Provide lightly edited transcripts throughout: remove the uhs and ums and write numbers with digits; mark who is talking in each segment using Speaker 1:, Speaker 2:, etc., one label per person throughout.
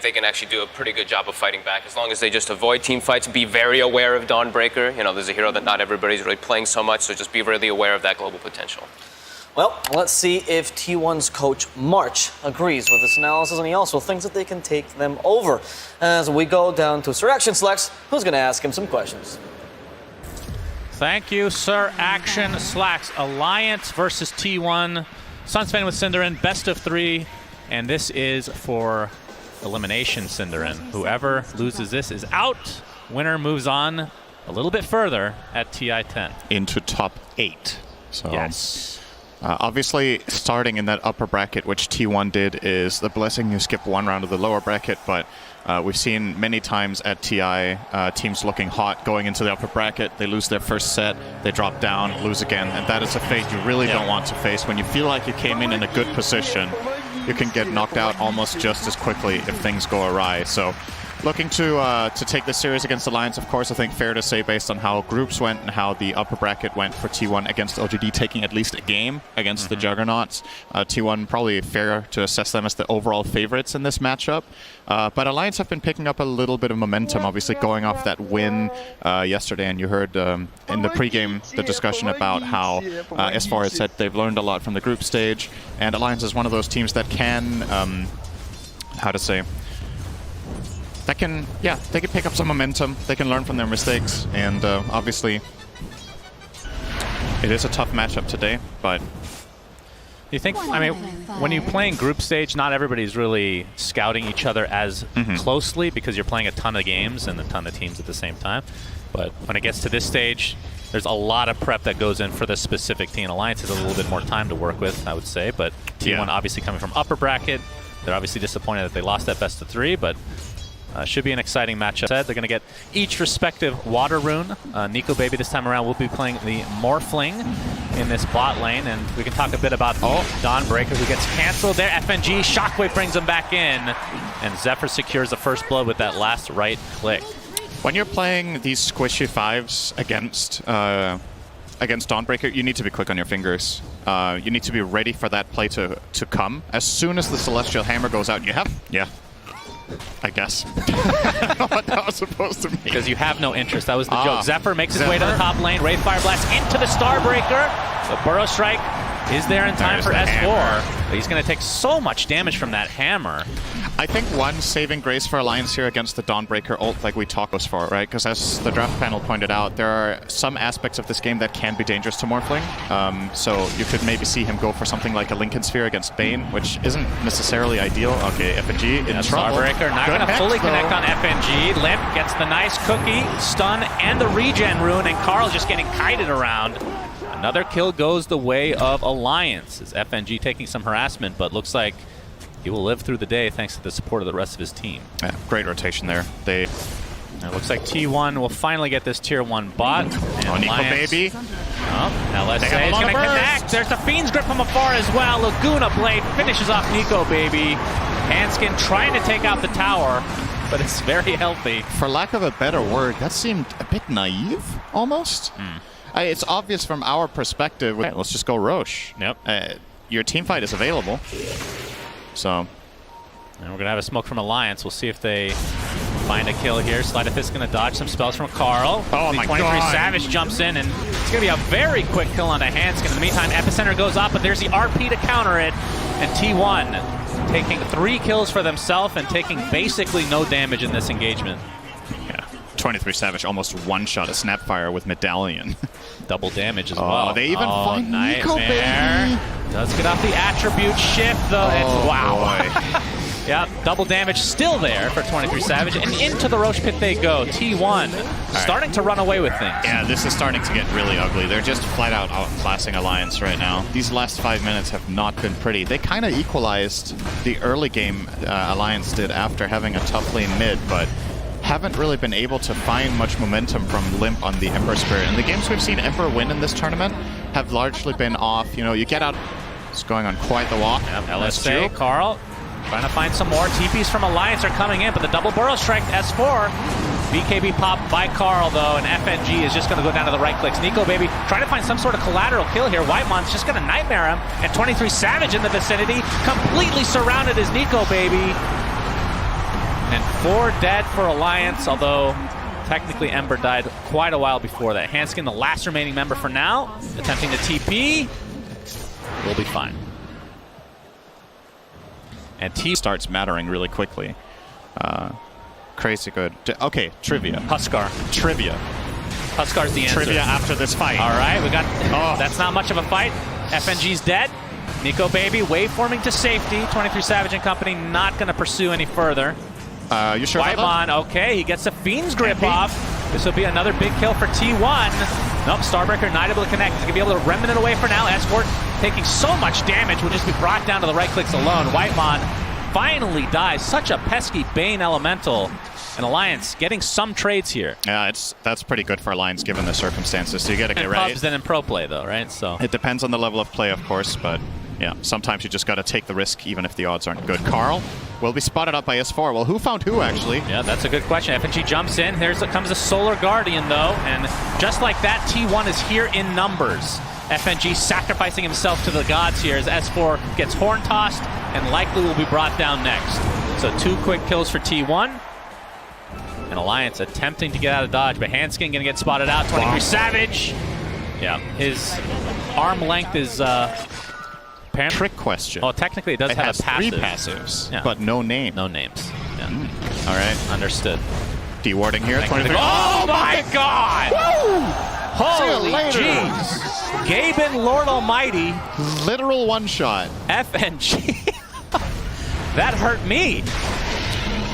Speaker 1: they can actually do a pretty good job of fighting back as long as they just avoid team fights, be very aware of Dawnbreaker. You know, there's a hero that not everybody's really playing so much, so just be really aware of that global potential.
Speaker 2: Well, let's see if T1's coach March agrees with this analysis, and he also thinks that they can take them over. As we go down to Sir Action Slacks, who's going to ask him some questions.
Speaker 3: Thank you, Sir Action Slacks. Alliance versus T1. Sunspan with Cinderin, best of 3. And this is for elimination, Cinderin. Whoever loses this is out. Winner moves on a little bit further at TI-10.
Speaker 4: Into top 8. So
Speaker 3: yes.
Speaker 4: Obviously, starting in that upper bracket, which T1 did, is the blessing. You skip one round of the lower bracket, but we've seen many times at TI teams looking hot going into the upper bracket. They lose their first set, they drop down, lose again, and that is a fate you really don't want to face. When you feel like you came in a good position, you can get knocked out almost just as quickly if things go awry. So looking to take this series against Alliance, of course. I think fair to say, based on how groups went and how the upper bracket went for T1 against LGD, taking at least a game against the Juggernauts. T1 probably fair to assess them as the overall favorites in this matchup. But Alliance have been picking up a little bit of momentum, obviously going off that win yesterday. And you heard in the pregame the discussion about how S4 has said they've learned a lot from the group stage. And Alliance is one of those teams that can, they can pick up some momentum. They can learn from their mistakes, and obviously, it is a tough matchup today. But
Speaker 3: you think? I mean, when you play in group stage, not everybody's really scouting each other as closely because you're playing a ton of games and a ton of teams at the same time. But when it gets to this stage, there's a lot of prep that goes in for this specific team. Alliance has a little bit more time to work with, I would say. But T1 obviously coming from upper bracket, they're obviously disappointed that they lost that best of 3, but. Should be an exciting matchup. They're going to get each respective water rune. Nico Baby this time around will be playing the Morphling in this bot lane, and we can talk a bit about Dawnbreaker, who gets canceled there. FNG, Shockwave brings him back in, and Zephyr secures the first blood with that last right click.
Speaker 4: When you're playing these squishy 5s against Dawnbreaker, you need to be quick on your fingers. You need to be ready for that play to come. As soon as the Celestial Hammer goes out, I guess. I don't know what that was supposed to mean.
Speaker 3: Because you have no interest. That was the joke. Zephyr makes his way to the top lane. Wraith Fire Blast into the Starbreaker. The Burrow Strike is there in time for S4. But he's going to take so much damage from that hammer.
Speaker 4: I think one saving grace for Alliance here against the Dawnbreaker ult, like we talked was for, right? Because as the draft panel pointed out, there are some aspects of this game that can be dangerous to Morphling. So you could maybe see him go for something like a Lincoln Sphere against Bane, which isn't necessarily ideal. Okay, FNG in trouble.
Speaker 3: Starbreaker not going to fully connect on FNG. Limp gets the nice cookie, stun, and the regen rune, and Carl just getting kited around. Another kill goes the way of Alliance. As FNG taking some harassment, but looks like he will live through the day thanks to the support of the rest of his team.
Speaker 4: Yeah, great rotation there.
Speaker 3: It looks like T1 will finally get this tier 1 bot.
Speaker 4: Oh, Nico Baby.
Speaker 3: LSA is going to connect. There's the Fiend's Grip from afar as well. Laguna Blade finishes off Nico Baby. Hanskin trying to take out the tower, but it's very healthy.
Speaker 4: For lack of a better word, that seemed a bit naive, almost. It's obvious from our perspective. Right, let's just go Roche.
Speaker 3: Yep.
Speaker 4: Your team fight is available. So.
Speaker 3: And we're going to have a smoke from Alliance. We'll see if they find a kill here. Sleight of Fist going to dodge some spells from Carl.
Speaker 4: Oh my
Speaker 3: 23
Speaker 4: God.
Speaker 3: Savage jumps in, and it's going to be a very quick kill onto Hanskin. In the meantime, Epicenter goes up, but there's the RP to counter it. And T1 taking 3 kills for themselves and taking basically no damage in this engagement.
Speaker 4: 23 Savage almost one-shot a Snapfire with Medallion.
Speaker 3: Double damage as well.
Speaker 4: They even find Nico Baby.
Speaker 3: Does get off the attribute shift, though. Wow. Yep, double damage still there for 23 Savage, and into the Roche Pit they go. T1 starting to run away with things.
Speaker 4: Yeah, this is starting to get really ugly. They're just flat out outclassing Alliance right now. These last 5 minutes have not been pretty. They kind of equalized the early game Alliance did after having a tough lane mid, but haven't really been able to find much momentum from Limp on the Emperor Spirit. And the games we've seen Emperor win in this tournament have largely been off. You know, you get out, it's going on quite the walk.
Speaker 3: Yep, LSA, Carl, trying to find some more. TPs from Alliance are coming in, but the double Burrow Strike, S4. BKB popped by Carl, though, and FNG is just going to go down to the right clicks. Nico Baby trying to find some sort of collateral kill here. Whitemon's just going to Nightmare him, and 23 Savage in the vicinity, completely surrounded as Nico Baby. And 4 dead for Alliance, although technically Ember died quite a while before that. Hanskin, the last remaining member for now, attempting to TP. Will be fine. And T
Speaker 4: starts mattering really quickly. Crazy good. Okay, trivia.
Speaker 3: Huskar.
Speaker 4: Trivia.
Speaker 3: Huskar's the answer.
Speaker 4: Trivia after this fight.
Speaker 3: All right, we got. That's not much of a fight. FNG's dead. Nico Baby waveforming to safety. 23 Savage and company not going to pursue any further.
Speaker 4: You sure about that?
Speaker 3: Whitemon, okay, he gets the Fiend's grip off. This will be another big kill for T1. Nope, Starbreaker not able to connect. He's going to be able to remnant it away for now. S4 taking so much damage will just be brought down to the right clicks alone. Whitemon finally dies. Such a pesky Bane Elemental. And Alliance getting some trades here.
Speaker 4: Yeah, that's pretty good for Alliance given the circumstances. So you got to get right.
Speaker 3: Pubs and in pro play though, right? So
Speaker 4: it depends on the level of play, of course, but yeah, sometimes you just got to take the risk even if the odds aren't good. Carl will be spotted up by S4. Well, who found who, actually?
Speaker 3: Yeah, that's a good question. FNG jumps in. Comes a Solar Guardian, though, and just like that, T1 is here in numbers. FNG sacrificing himself to the gods here as S4 gets horn tossed and likely will be brought down next. So 2 quick kills for T1. And Alliance attempting to get out of dodge, but Hanskin going to get spotted out. 23 Savage. Yeah, his arm length is...
Speaker 4: Trick question.
Speaker 3: Oh, technically it does have a passive.
Speaker 4: 3 passives,
Speaker 3: yeah.
Speaker 4: but no name.
Speaker 3: No names. Yeah.
Speaker 4: All right.
Speaker 3: Understood.
Speaker 4: Dewarding here. 23.
Speaker 3: Oh my God!
Speaker 4: Woo!
Speaker 3: Holy jeez! Gaben Lord Almighty.
Speaker 4: Literal one-shot.
Speaker 3: FNG. That hurt me.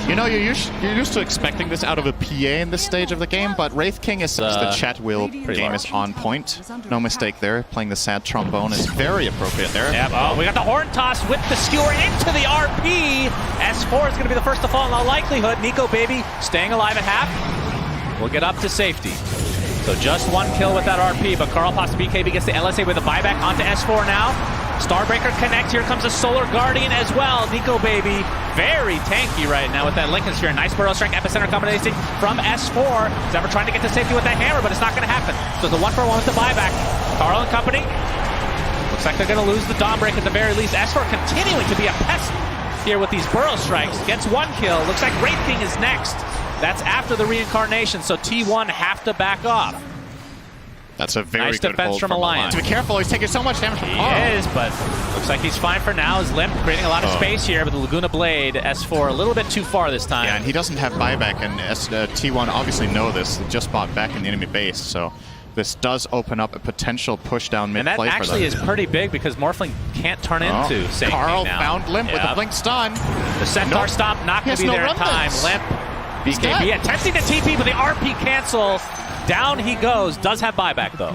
Speaker 4: You know, you're used to expecting this out of a PA in this stage of the game, but Wraith King is the chat wheel game is on point. No mistake there. Playing the sad trombone is very appropriate there.
Speaker 3: Yep. Oh, we got the horn toss with the skewer into the RP. S4 is going to be the first to fall in all likelihood. Nico Baby staying alive at half. We'll get up to safety. So just 1 kill with that RP, but Carl Pasta BKB gets the LSA with a buyback onto S4 now. Starbreaker connect. Here comes a Solar Guardian as well. Nico Baby very tanky right now with that Lincoln Sphere. Nice Burrow Strike Epicenter combination from S4. He's ever trying to get to safety with that hammer, but it's not going to happen. So the 1-for-1 with the buyback. Carl and company. Looks like they're going to lose the Dawn Break at the very least. S4 continuing to be a pest here with these Burrow Strikes. Gets 1 kill. Looks like Wraith King is next. That's after the reincarnation, so T1 have to back off.
Speaker 4: That's a very
Speaker 3: nice
Speaker 4: good
Speaker 3: defense
Speaker 4: hold
Speaker 3: from Alliance.
Speaker 4: Be careful, he's taking so much damage from Carl.
Speaker 3: He is, but looks like he's fine for now. His limp creating a lot of space here, but the Laguna Blade, S4, a little bit too far this time.
Speaker 4: Yeah, and he doesn't have buyback, and T1 obviously know this. They just bought back in the enemy base, so this does open up a potential push down mid play for them.
Speaker 3: And that actually is pretty big because Morphling can't turn into safety
Speaker 4: Carl
Speaker 3: now.
Speaker 4: found Limp with the blink stun.
Speaker 3: The Centaur stomp not going to be there in time. Limp, BKB attempting to TP, but the RP cancel. Down he goes. Does have buyback, though.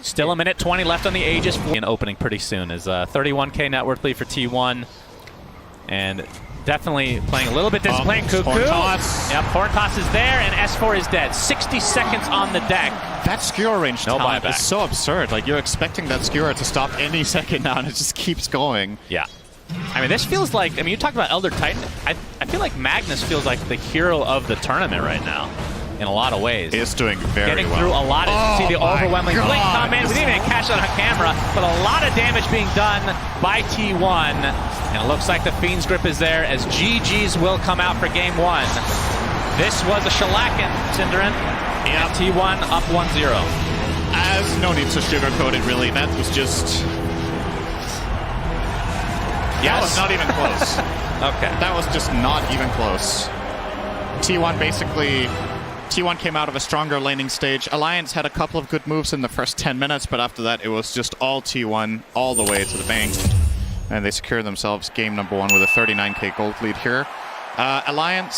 Speaker 3: Still a minute 20 left on the Aegis. And opening pretty soon is 31K net worth lead for T1. And definitely playing a little bit disciplined. Cuckoo.
Speaker 4: Horn toss.
Speaker 3: Yep, horn toss is there, and S4 is dead. 60 seconds on the deck.
Speaker 4: That skewer range
Speaker 3: no
Speaker 4: talent
Speaker 3: buyback.
Speaker 4: Is so absurd. Like, you're expecting that skewer to stop any second now, and it just keeps going.
Speaker 3: Yeah. I mean, this feels like, I mean, you talked about Elder Titan. I feel like Magnus feels like the hero of the tournament right now. In a lot of ways.
Speaker 4: He is doing very
Speaker 3: Getting
Speaker 4: well.
Speaker 3: through a lot. As you see the overwhelming blink come in. We didn't even catch that on camera, but a lot of damage being done by T1. And it looks like the Fiend's grip is there as GG's will come out for game 1. This was a shellacking, Cinderin.
Speaker 4: Yeah.
Speaker 3: T1 up 1-0.
Speaker 4: As no need to sugarcoat it, really. That was just...
Speaker 3: Yes.
Speaker 4: That was not even close.
Speaker 3: Okay.
Speaker 4: That was just not even close. T1 basically... T1 came out of a stronger laning stage. Alliance had a couple of good moves in the first 10 minutes, but after that it was just all T1 all the way to the bank. And they secure themselves game number 1 with a 39K gold lead here. Alliance